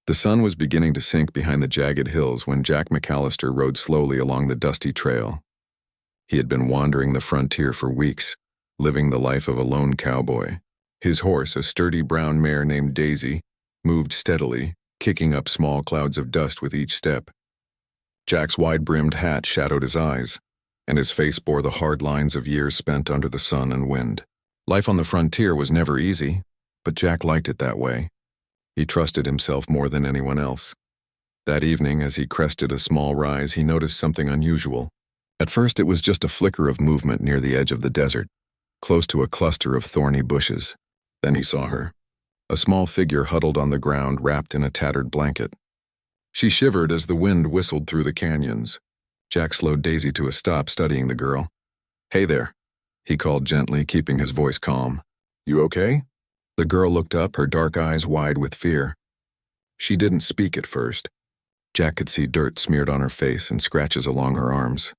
The sun was beginning to sink behind the jagged hills when Jack McAllister rode slowly along the dusty trail. He had been wandering the frontier for weeks, living the life of a lone cowboy. His horse, a sturdy brown mare named Daisy, moved steadily, kicking up small clouds of dust with each step. Jack's wide-brimmed hat shadowed his eyes, and his face bore the hard lines of years spent under the sun and wind. Life on the frontier was never easy, but Jack liked it that way. He trusted himself more than anyone else. That evening, as he crested a small rise, he noticed something unusual. At first, it was just a flicker of movement near the edge of the desert, close to a cluster of thorny bushes. Then he saw her, a small figure huddled on the ground wrapped in a tattered blanket. She shivered as the wind whistled through the canyons. Jack slowed Daisy to a stop, studying the girl. "Hey there," he called gently, keeping his voice calm. "You okay?" The girl looked up, her dark eyes wide with fear. She didn't speak at first. Jack could see dirt smeared on her face and scratches along her arms.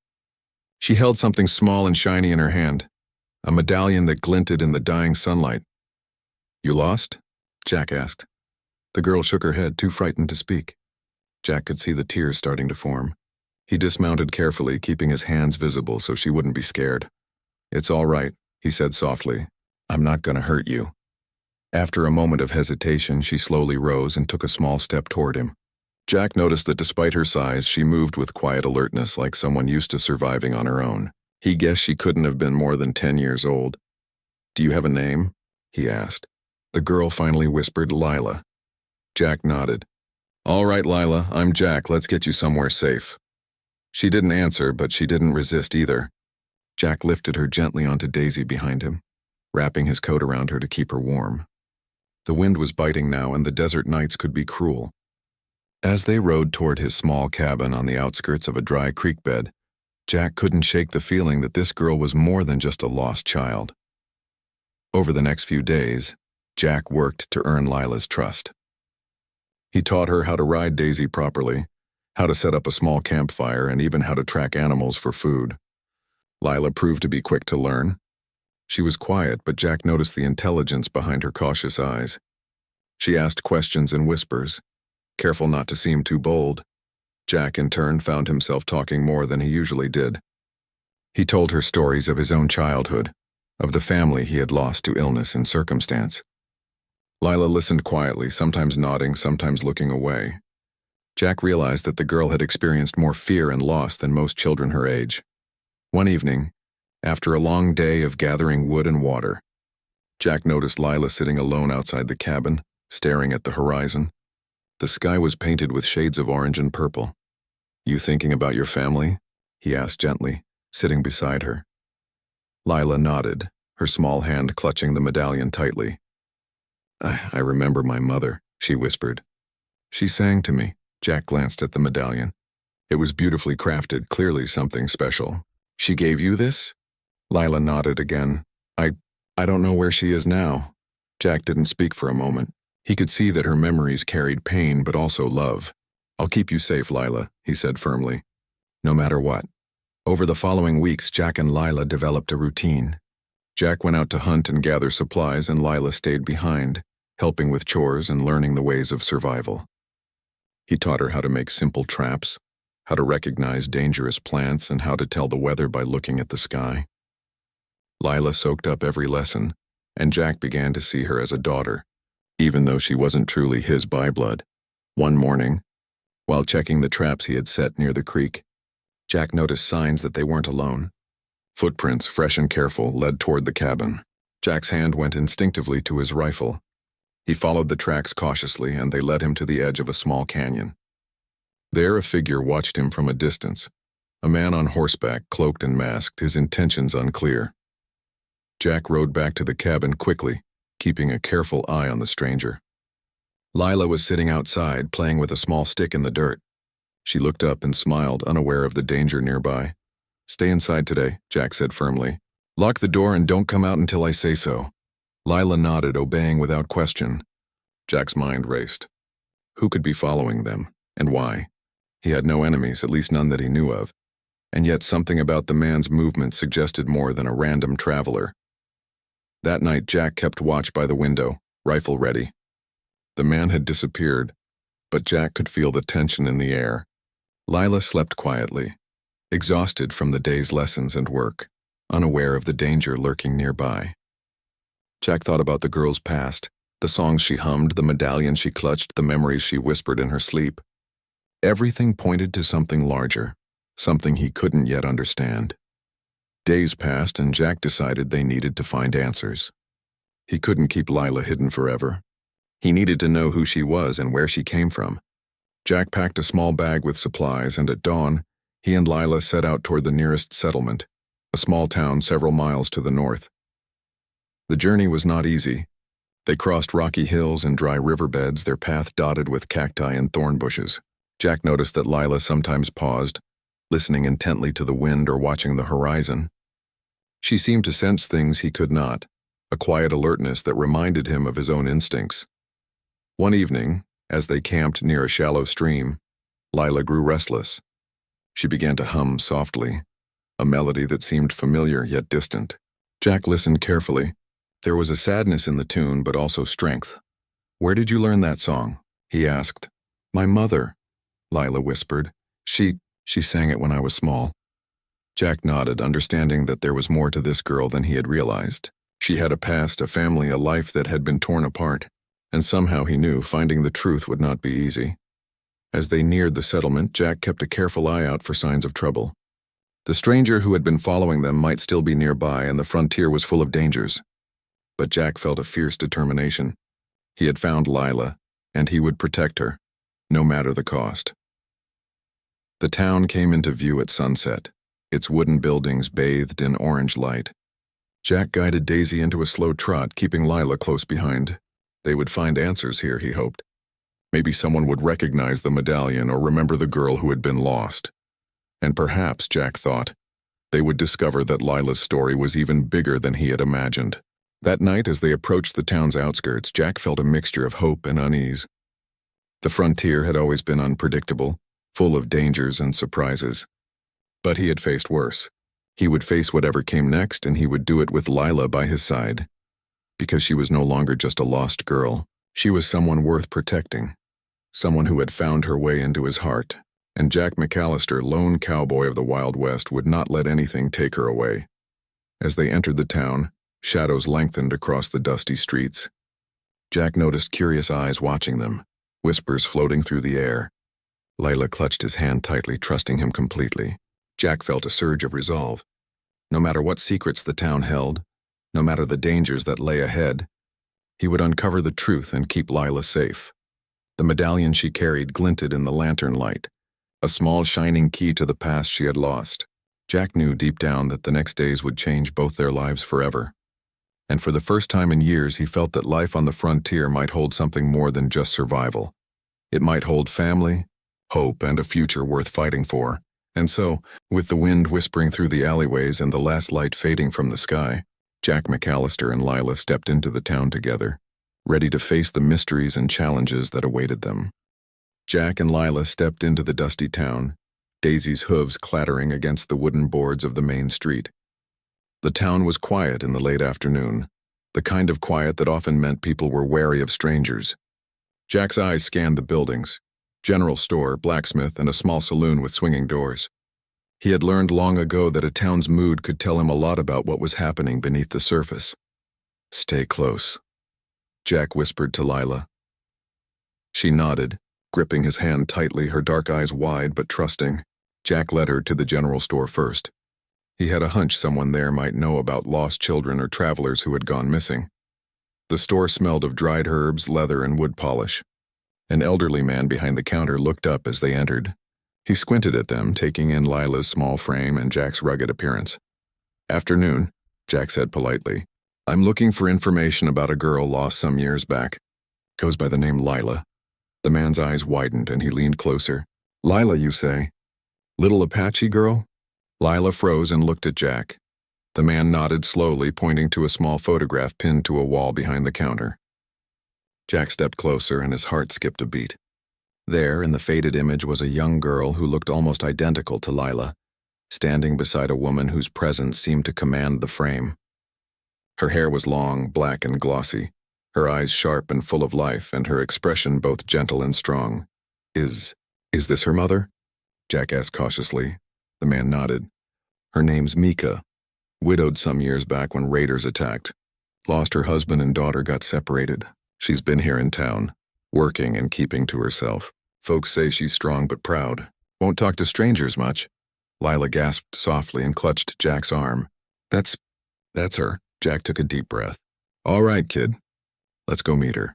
She held something small and shiny in her hand, a medallion that glinted in the dying sunlight. "You lost?" Jack asked. The girl shook her head, too frightened to speak. Jack could see the tears starting to form. He dismounted carefully, keeping his hands visible so she wouldn't be scared. "It's all right," he said softly. "I'm not going to hurt you." After a moment of hesitation, she slowly rose and took a small step toward him. Jack noticed that despite her size, she moved with quiet alertness like someone used to surviving on her own. He guessed she couldn't have been more than 10 years old. "Do you have a name?" he asked. The girl finally whispered, "Lila." Jack nodded. "All right, Lila, I'm Jack. Let's get you somewhere safe." She didn't answer, but she didn't resist either. Jack lifted her gently onto Daisy behind him, wrapping his coat around her to keep her warm. The wind was biting now, and the desert nights could be cruel. As they rode toward his small cabin on the outskirts of a dry creek bed, Jack couldn't shake the feeling that this girl was more than just a lost child. Over the next few days, Jack worked to earn Lila's trust. He taught her how to ride Daisy properly, how to set up a small campfire, and even how to track animals for food. Lila proved to be quick to learn. She was quiet, but Jack noticed the intelligence behind her cautious eyes. She asked questions in whispers, careful not to seem too bold. Jack, in turn, found himself talking more than he usually did. He told her stories of his own childhood, of the family he had lost to illness and circumstance. Lila listened quietly, sometimes nodding, sometimes looking away. Jack realized that the girl had experienced more fear and loss than most children her age. One evening, after a long day of gathering wood and water, Jack noticed Lila sitting alone outside the cabin, staring at the horizon. The sky was painted with shades of orange and purple. "You thinking about your family?" he asked gently, sitting beside her. Lila nodded, her small hand clutching the medallion tightly. I remember my mother," she whispered. "She sang to me." Jack glanced at the medallion. It was beautifully crafted, clearly something special. "She gave you this?" Lila nodded again. I don't know where she is now." Jack didn't speak for a moment. He could see that her memories carried pain but also love. "I'll keep you safe, Lila," he said firmly. No matter what. Over the following weeks, Jack and Lila developed a routine. Jack went out to hunt and gather supplies, and Lila stayed behind, helping with chores and learning the ways of survival. He taught her how to make simple traps, how to recognize dangerous plants, and how to tell the weather by looking at the sky. Lila soaked up every lesson, and Jack began to see her as a daughter, even though she wasn't truly his by blood. One morning, while checking the traps he had set near the creek, Jack noticed signs that they weren't alone. Footprints, fresh and careful, led toward the cabin. Jack's hand went instinctively to his rifle. He followed the tracks cautiously, and they led him to the edge of a small canyon. There, a figure watched him from a distance, a man on horseback, cloaked and masked, his intentions unclear. Jack rode back to the cabin quickly, keeping a careful eye on the stranger. Lila was sitting outside, playing with a small stick in the dirt. She looked up and smiled, unaware of the danger nearby. "Stay inside today," Jack said firmly. "Lock the door and don't come out until I say so." Lila nodded, obeying without question. Jack's mind raced. Who could be following them, and why? He had no enemies, at least none that he knew of, and yet something about the man's movement suggested more than a random traveler. That night, Jack kept watch by the window, rifle ready. The man had disappeared, but Jack could feel the tension in the air. Lila slept quietly, exhausted from the day's lessons and work, unaware of the danger lurking nearby. Jack thought about the girl's past, the songs she hummed, the medallion she clutched, the memories she whispered in her sleep. Everything pointed to something larger, something he couldn't yet understand. Days passed and Jack decided they needed to find answers. He couldn't keep Lila hidden forever. He needed to know who she was and where she came from. Jack packed a small bag with supplies, and at dawn, he and Lila set out toward the nearest settlement, a small town several miles to the north. The journey was not easy. They crossed rocky hills and dry riverbeds, their path dotted with cacti and thorn bushes. Jack noticed that Lila sometimes paused, listening intently to the wind or watching the horizon. She seemed to sense things he could not, a quiet alertness that reminded him of his own instincts. One evening, as they camped near a shallow stream, Lila grew restless. She began to hum softly, a melody that seemed familiar yet distant. Jack listened carefully. There was a sadness in the tune, but also strength. "Where did you learn that song?" he asked. "My mother," Lila whispered. She sang it when I was small." Jack nodded, understanding that there was more to this girl than he had realized. She had a past, a family, a life that had been torn apart, and somehow he knew finding the truth would not be easy. As they neared the settlement, Jack kept a careful eye out for signs of trouble. The stranger who had been following them might still be nearby, and the frontier was full of dangers. But Jack felt a fierce determination. He had found Lila, and he would protect her, no matter the cost. The town came into view at sunset, its wooden buildings bathed in orange light. Jack guided Daisy into a slow trot, keeping Lila close behind. They would find answers here, he hoped. Maybe someone would recognize the medallion or remember the girl who had been lost. And perhaps, Jack thought, they would discover that Lila's story was even bigger than he had imagined. That night, as they approached the town's outskirts, Jack felt a mixture of hope and unease. The frontier had always been unpredictable, full of dangers and surprises. But he had faced worse. He would face whatever came next, and he would do it with Lila by his side. Because she was no longer just a lost girl. She was someone worth protecting. Someone who had found her way into his heart. And Jack McAllister, lone cowboy of the Wild West, would not let anything take her away. As they entered the town, shadows lengthened across the dusty streets. Jack noticed curious eyes watching them, whispers floating through the air. Lila clutched his hand tightly, trusting him completely. Jack felt a surge of resolve. No matter what secrets the town held, no matter the dangers that lay ahead, he would uncover the truth and keep Lila safe. The medallion she carried glinted in the lantern light, a small shining key to the past she had lost. Jack knew deep down that the next days would change both their lives forever. And for the first time in years, he felt that life on the frontier might hold something more than just survival. It might hold family, hope, and a future worth fighting for. And so, with the wind whispering through the alleyways and the last light fading from the sky, Jack McAllister and Lila stepped into the town together, ready to face the mysteries and challenges that awaited them. Jack and Lila stepped into the dusty town, Daisy's hooves clattering against the wooden boards of the main street. The town was quiet in the late afternoon, the kind of quiet that often meant people were wary of strangers. Jack's eyes scanned the buildings, general store, blacksmith, and a small saloon with swinging doors. He had learned long ago that a town's mood could tell him a lot about what was happening beneath the surface. "Stay close," Jack whispered to Lila. She nodded, gripping his hand tightly, her dark eyes wide but trusting. Jack led her to the general store first. He had a hunch someone there might know about lost children or travelers who had gone missing. The store smelled of dried herbs, leather, and wood polish. An elderly man behind the counter looked up as they entered. He squinted at them, taking in Lila's small frame and Jack's rugged appearance. "Afternoon," Jack said politely. "I'm looking for information about a girl lost some years back. Goes by the name Lila." The man's eyes widened and he leaned closer. "Lila, you say? Little Apache girl?" Lila froze and looked at Jack. The man nodded slowly, pointing to a small photograph pinned to a wall behind the counter. Jack stepped closer and his heart skipped a beat. There, in the faded image, was a young girl who looked almost identical to Lila, standing beside a woman whose presence seemed to command the frame. Her hair was long, black and glossy, her eyes sharp and full of life, and her expression both gentle and strong. Is this her mother? Jack asked cautiously. The man nodded. Her name's Mika. Widowed some years back when raiders attacked. Lost her husband and daughter, got separated. She's been here in town, working and keeping to herself. Folks say she's strong but proud. Won't talk to strangers much. Lila gasped softly and clutched Jack's arm. That's her. Jack took a deep breath. All right, kid. Let's go meet her.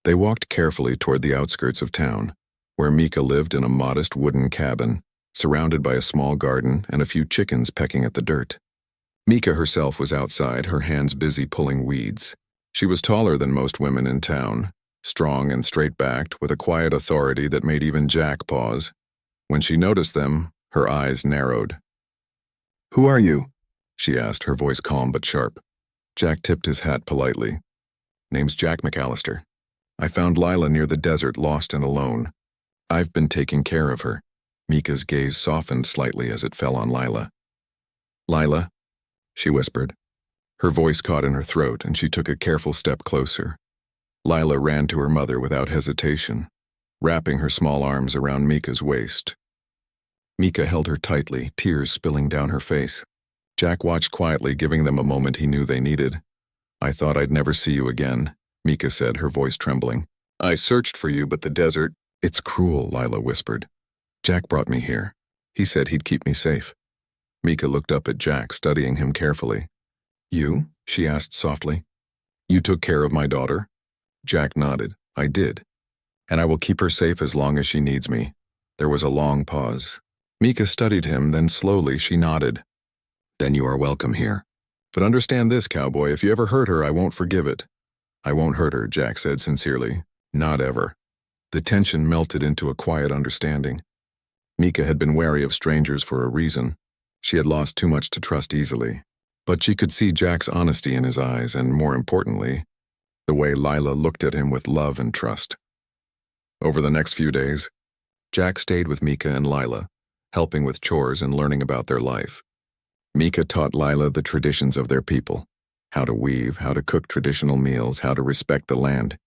They walked carefully toward the outskirts of town, where Mika lived in a modest wooden cabin, surrounded by a small garden and a few chickens pecking at the dirt. Mika herself was outside, her hands busy pulling weeds. She was taller than most women in town, strong and straight-backed, with a quiet authority that made even Jack pause. When she noticed them, her eyes narrowed. "Who are you?" she asked, her voice calm but sharp. Jack tipped his hat politely. "Name's Jack McAllister. I found Lila near the desert, lost and alone. I've been taking care of her." Mika's gaze softened slightly as it fell on Lila. "Lila," she whispered. Her voice caught in her throat, and she took a careful step closer. Lila ran to her mother without hesitation, wrapping her small arms around Mika's waist. Mika held her tightly, tears spilling down her face. Jack watched quietly, giving them a moment he knew they needed. "I thought I'd never see you again," Mika said, her voice trembling. "I searched for you, but the desert—" "It's cruel," Lila whispered. "Jack brought me here. He said he'd keep me safe." Mika looked up at Jack, studying him carefully. "You?" she asked softly. "You took care of my daughter?" Jack nodded. "I did. And I will keep her safe as long as she needs me." There was a long pause. Mika studied him, then slowly she nodded. "Then you are welcome here. But understand this, Cowboy, if you ever hurt her, I won't forgive it." "I won't hurt her," Jack said sincerely. "Not ever." The tension melted into a quiet understanding. Mika had been wary of strangers for a reason. She had lost too much to trust easily. But she could see Jack's honesty in his eyes, and more importantly, the way Lila looked at him with love and trust. Over the next few days, Jack stayed with Mika and Lila, helping with chores and learning about their life. Mika taught Lila the traditions of their people, how to weave, how to cook traditional meals, how to respect the land.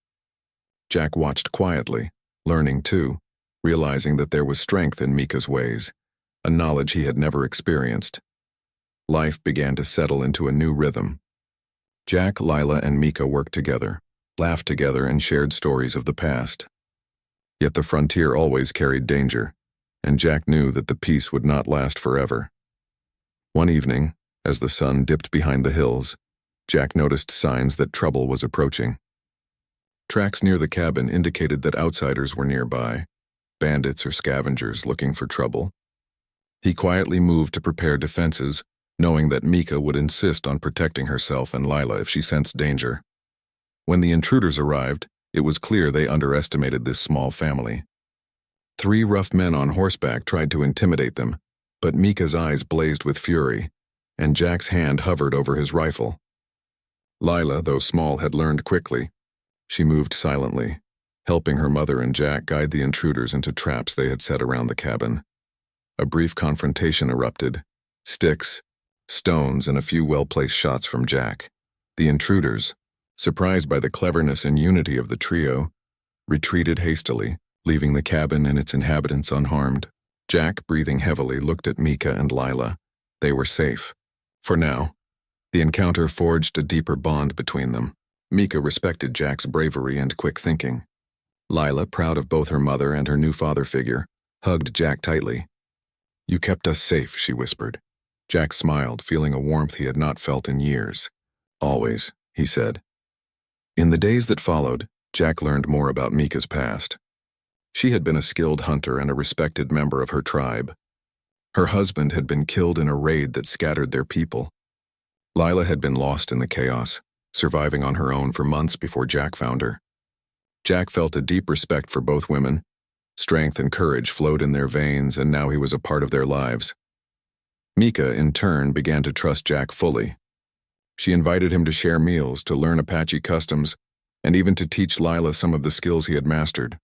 Jack watched quietly, learning too, realizing that there was strength in Mika's ways, a knowledge he had never experienced. Life began to settle into a new rhythm. Jack, Lila, and Mika worked together, laughed together, and shared stories of the past. Yet the frontier always carried danger, and Jack knew that the peace would not last forever. One evening, as the sun dipped behind the hills, Jack noticed signs that trouble was approaching. Tracks near the cabin indicated that outsiders were nearby, bandits or scavengers looking for trouble. He quietly moved to prepare defenses, knowing that Mika would insist on protecting herself and Lila if she sensed danger. When the intruders arrived, it was clear they underestimated this small family. 3 rough men on horseback tried to intimidate them, but Mika's eyes blazed with fury, and Jack's hand hovered over his rifle. Lila, though small, had learned quickly. She moved silently, helping her mother and Jack guide the intruders into traps they had set around the cabin. A brief confrontation erupted. Sticks, stones, and a few well-placed shots from Jack. The intruders, surprised by the cleverness and unity of the trio, retreated hastily, leaving the cabin and its inhabitants unharmed. Jack, breathing heavily, looked at Mika and Lila. They were safe. For now. The encounter forged a deeper bond between them. Mika respected Jack's bravery and quick thinking. Lila, proud of both her mother and her new father figure, hugged Jack tightly. "You kept us safe," she whispered. Jack smiled, feeling a warmth he had not felt in years. "Always," he said. In the days that followed, Jack learned more about Mika's past. She had been a skilled hunter and a respected member of her tribe. Her husband had been killed in a raid that scattered their people. Lila had been lost in the chaos, surviving on her own for months before Jack found her. Jack felt a deep respect for both women. Strength and courage flowed in their veins, and now he was a part of their lives. Mika, in turn, began to trust Jack fully. She invited him to share meals, to learn Apache customs, and even to teach Lila some of the skills he had mastered.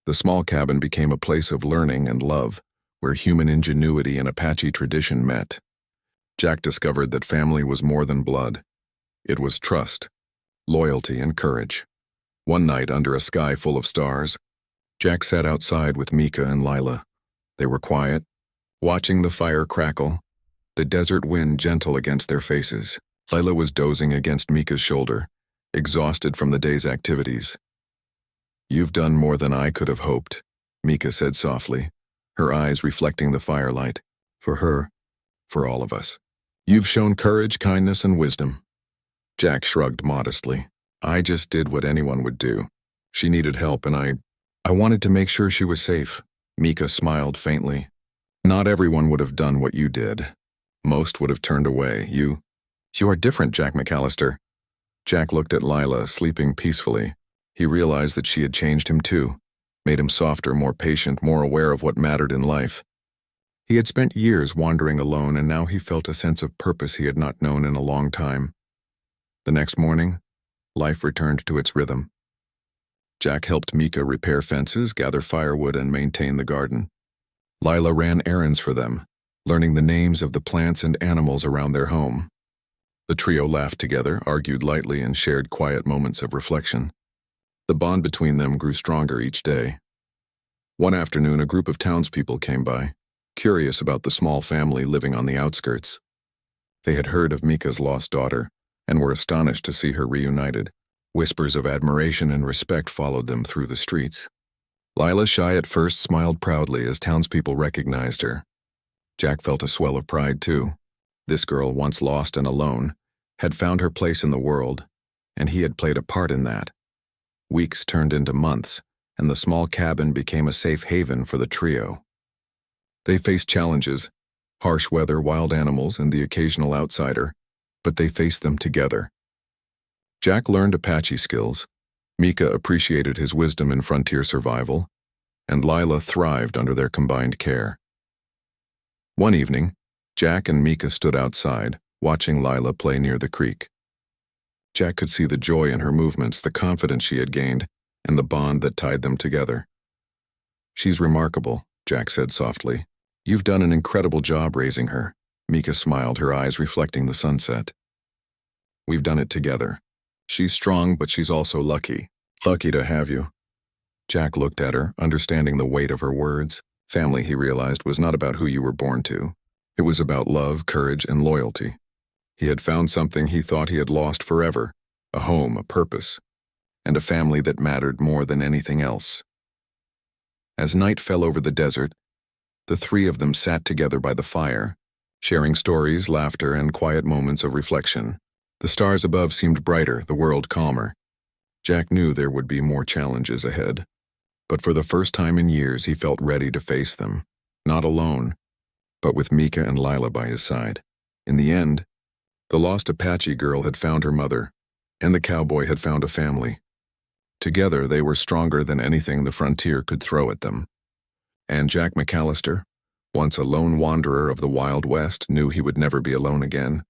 The small cabin became a place of learning and love, where human ingenuity and Apache tradition met. Jack discovered that family was more than blood. It was trust, loyalty, and courage. One night, under a sky full of stars, Jack sat outside with Mika and Lila. They were quiet, watching the fire crackle, the desert wind gentle against their faces. Lila was dozing against Mika's shoulder, exhausted from the day's activities. "You've done more than I could have hoped," Mika said softly, her eyes reflecting the firelight. "For her, for all of us. You've shown courage, kindness, and wisdom." Jack shrugged modestly. "I just did what anyone would do. She needed help, and I wanted to make sure she was safe." Mika smiled faintly. "Not everyone would have done what you did. Most would have turned away. You are different, Jack McAllister." Jack looked at Lila, sleeping peacefully. He realized that she had changed him too, made him softer, more patient, more aware of what mattered in life. He had spent years wandering alone, and now he felt a sense of purpose he had not known in a long time. The next morning, life returned to its rhythm. Jack helped Mika repair fences, gather firewood, and maintain the garden. Lila ran errands for them, learning the names of the plants and animals around their home. The trio laughed together, argued lightly, and shared quiet moments of reflection. The bond between them grew stronger each day. One afternoon, a group of townspeople came by, curious about the small family living on the outskirts. They had heard of Mika's lost daughter, and were astonished to see her reunited. Whispers of admiration and respect followed them through the streets. Lila, shy at first, smiled proudly as townspeople recognized her. Jack felt a swell of pride, too. This girl, once lost and alone, had found her place in the world, and he had played a part in that. Weeks turned into months, and the small cabin became a safe haven for the trio. They faced challenges, harsh weather, wild animals, and the occasional outsider, but they faced them together. Jack learned Apache skills, Mika appreciated his wisdom in frontier survival, and Lila thrived under their combined care. One evening, Jack and Mika stood outside, watching Lila play near the creek. Jack could see the joy in her movements, the confidence she had gained, and the bond that tied them together. "She's remarkable," Jack said softly. "You've done an incredible job raising her." Mika smiled, her eyes reflecting the sunset. "We've done it together. She's strong, but she's also lucky. Lucky to have you." Jack looked at her, understanding the weight of her words. Family, he realized, was not about who you were born to. It was about love, courage, and loyalty. He had found something he thought he had lost forever, a home, a purpose, and a family that mattered more than anything else. As night fell over the desert, the three of them sat together by the fire, sharing stories, laughter, and quiet moments of reflection. The stars above seemed brighter, the world calmer. Jack knew there would be more challenges ahead, but for the first time in years he felt ready to face them, not alone, but with Mika and Lila by his side. In the end, the lost Apache girl had found her mother, and the cowboy had found a family. Together they were stronger than anything the frontier could throw at them. And Jack McAllister, once a lone wanderer of the Wild West, knew he would never be alone again.